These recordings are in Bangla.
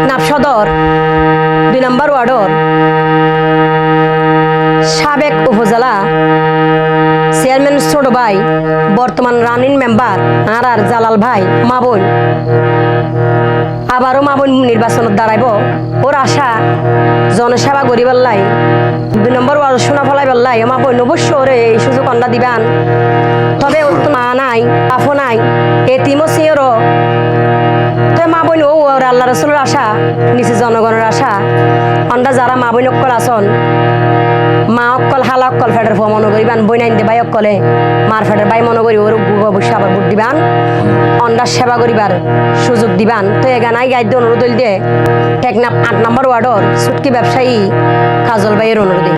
টেকনাফ সদর ২ নম্বর ওয়ার্ডর সাবেক উপজেলা চেয়ারম্যান ছোট ভাই বর্তমান রানিং মেম্বার আর জালাল ভাই মা বোন আবারও মা বোন নির্বাচনত দাঁড়াইব। ওর আশা জনসেবা করিবার লাই ২ নম্বর ওয়ার্ড শোনা ফলাই বললাই মা বোন অবশ্য ওরে এই সুযোগ অন্ডা দিবান। তবে ওর তো মা নাই আফো নাই এতিমও সিওরও তো মা বোন ও ওর আল্লাহ রসুলের আশা নিচে জনগণের আশা অন্ডা যারা মা বোন অক্কল আসন মা অক্কল হালা অক্কল ফেডের ফ মনে করিবান বই নাইন দে বাই অক্কলে মার ফেডের বাই মনে করি ওর অবশ্যই আবার ভোট দিবান অন্ডার সেবা করিবার সুযোগ দিবান। তো এগানাই গাইড অনুরোধ দিয়ে টেকনাফ ৮ নম্বর ওয়ার্ডর সুটকি ব্যবসায়ী কাজল ভাইয়ের অনুরোধে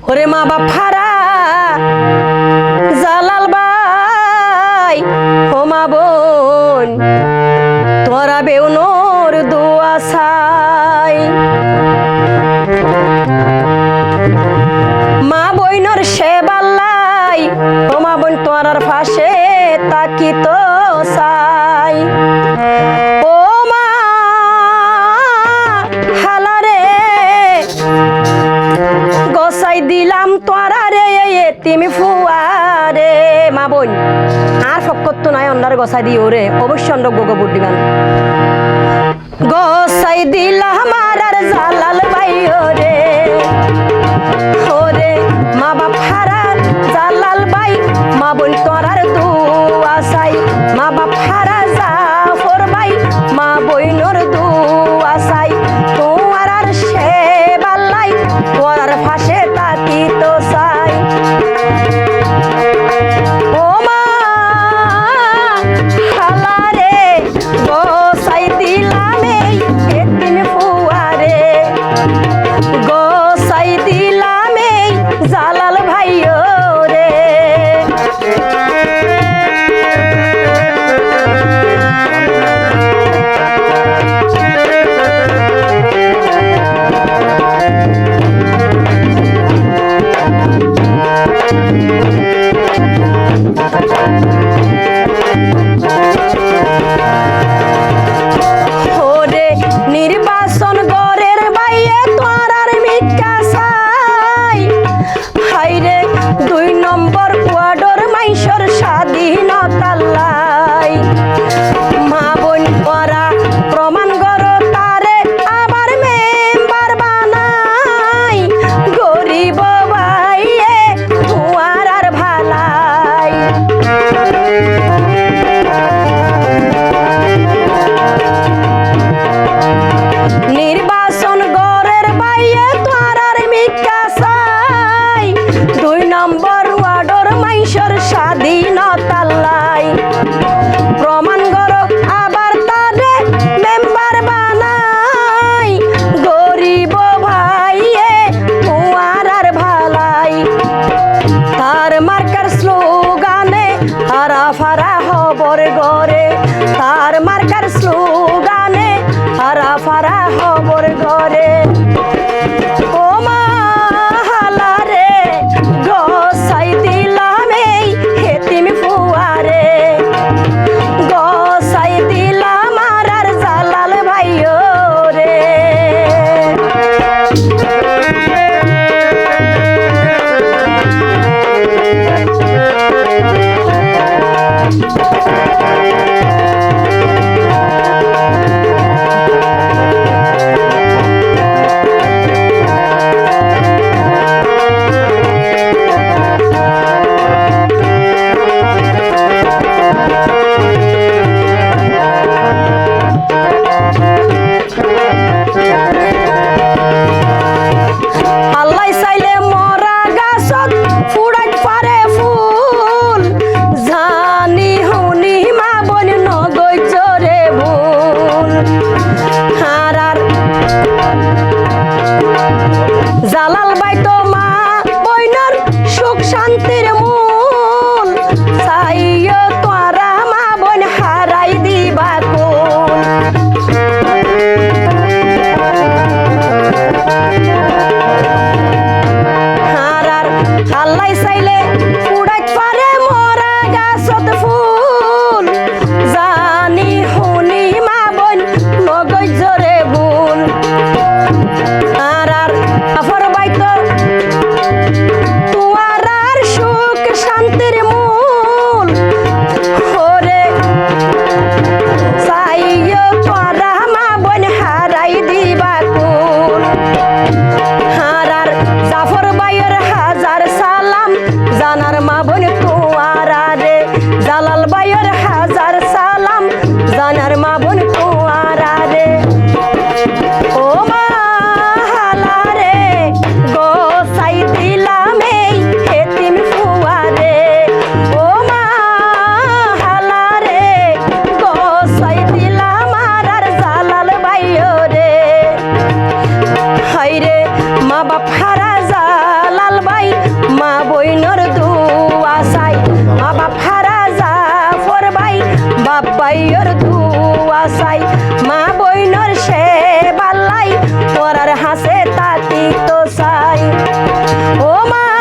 ওরে মা বাপ ফারা জালাল ভাই ও মা বোন তোরা বেউনোর দোয়া চাই মা বইনর সেবাল্লাই ও মা বোন তোরার ফাঁসে তাকি তো চাই ও মা হালারে গসাই দিলাম তোরা রে তুমি ফুয়ারে মা বোন আর ফকত তো নাই অন্যার গসাই দিও রে অবশ্যই অন্য গোগো বুট দিবান গসাই দিলাম আর জালাল ভাই রে ওরে মা বাপ হারার জালাল ভাই মা বোন তোরার দুয়া চাই মা বাপ হারা জাফর ভাই মা বইনর দুয়া চাই তোমার আর সেবাল্লাই তোরার ফাঁসে তাকি তো চাই ও মা হালারে গোসাই দিলাম এই এতিম ফুয়ারে গোসাই দিলাম এই জালাল ভাইও রে ওরে নির্বাচন গরের বাইয়ে তোরার মিকা চাই হাইরে ২ নম্বর ওয়ার্ডর মাইসর স্বাধীনতা লাই মা বোন তোরা প্রমাণ কর তারে আবার মেম্বার বানাই গরিব ভাইয়ে তোমার আর ভালাই নির্বাচন গরের বাইয়ে তোরার মিকা চাই ২ নম্বর ওয়ার্ডর মাইসর স্বাধীনতা লাই প্রমাণ কর আবার তারে মেম্বার বানাই গরিব ভাইয়ে তোমার আর ভালাই তার মার্কার স্লোগানে হারা ফারা হবর গরে তার মার্কার স্লোগানে হারা ফারা হবর গরে ও মা হালারে গসাই দিলাম এই হেতিম ফুয়ারে গসাই দিলাম আর জালাল ভাইও রে আল্লাহ চাইলে মরা গাছত ফুড়াইত পারে ফুল জানি হুনি মা বোন নগৈ চরে ভুল হারার জালাল ভাই তো মা বইনর সুখ শান্তির মূল চাইও তোরা মা বোন হারাই দিবা কুল হারার আল্লাহ চাইলে উড়াইত পারে মরা গাছত ফুল বাপাইয়র দুয়া চাই মা বইনর সে বাল্লাই তোরার হাসে তাতি তো চাই ও মা